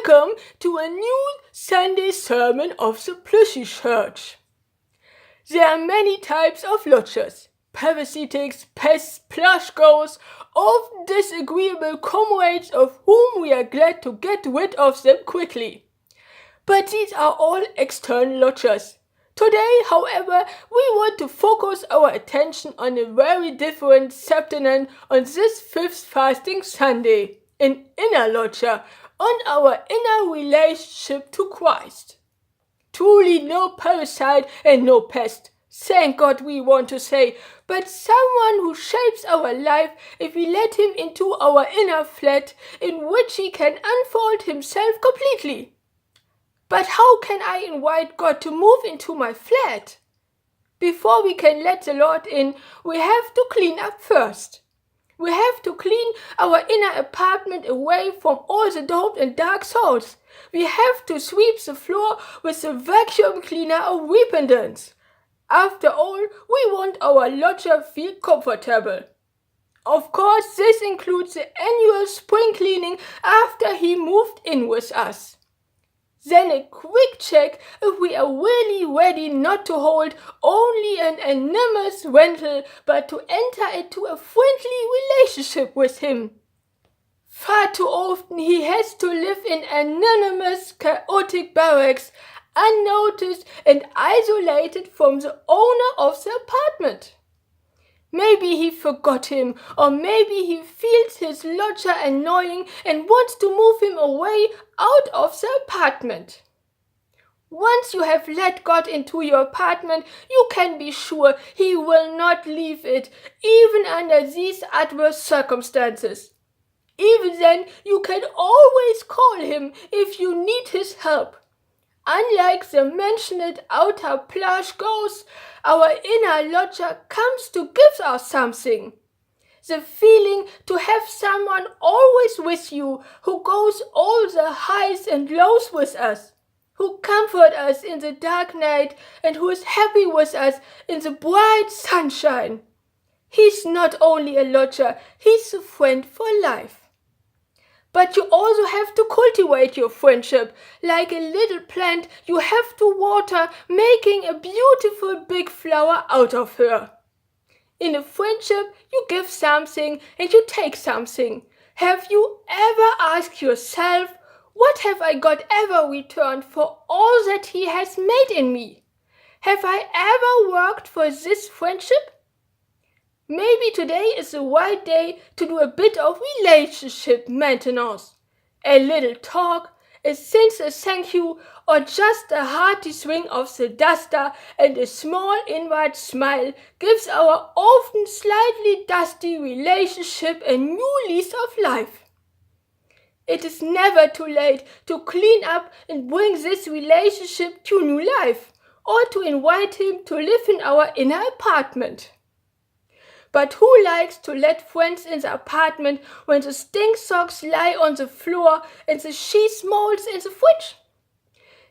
Welcome to a new Sunday sermon of the Plushiechurch. There are many types of lodgers, parasitics, pests, plush goers, often disagreeable comrades of whom we are glad to get rid of them quickly. But these are all external lodgers. Today, however, we want to focus our attention on a very different subtext on this fifth fasting Sunday, an inner lodger, on our inner relationship to Christ. Truly no parasite and no pest, thank God we want to say, but someone who shapes our life if we let him into our inner flat in which he can unfold himself completely. But how can I invite God to move into my flat? Before we can let the Lord in, we have to clean up first. We have to clean our inner apartment away from all the dope and dark souls. We have to sweep the floor with the vacuum cleaner of repentance. After all, we want our lodger feel comfortable. Of course, this includes the annual spring cleaning after he moved in with us. Then a quick check if we are really ready not to hold only an anonymous rental, but to enter into a friendly relationship with him. Far too often he has to live in anonymous, chaotic barracks, unnoticed and isolated from the owner of the apartment. Maybe he forgot him, or maybe he feels his lodger annoying and wants to move him away out of the apartment. Once you have let God into your apartment, you can be sure he will not leave it, even under these adverse circumstances. Even then, you can always call him if you need his help. Unlike the mentioned outer plush ghost, our inner lodger comes to give us something. The feeling to have someone always with you, who goes all the highs and lows with us, who comforts us in the dark night and who is happy with us in the bright sunshine. He's not only a lodger, he's a friend for life. But you also have to cultivate your friendship. Like a little plant, you have to water, making a beautiful big flower out of her. In a friendship, you give something and you take something. Have you ever asked yourself, what have I got ever returned for all that he has made in me? Have I ever worked for this friendship? Maybe today is the right day to do a bit of relationship maintenance. A little talk, a sincere thank you, or just a hearty swing of the duster and a small inward smile gives our often slightly dusty relationship a new lease of life. It is never too late to clean up and bring this relationship to new life, or to invite him to live in our inner apartment. But who likes to let friends in the apartment when the stink socks lie on the floor and the cheese molds in the fridge?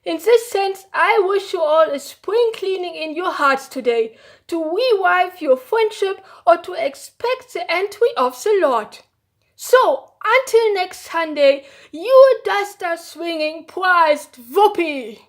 In this sense, I wish you all a spring cleaning in your hearts today, to revive your friendship or to expect the entry of the Lord. So, until next Sunday, you duster swinging prized whoopee!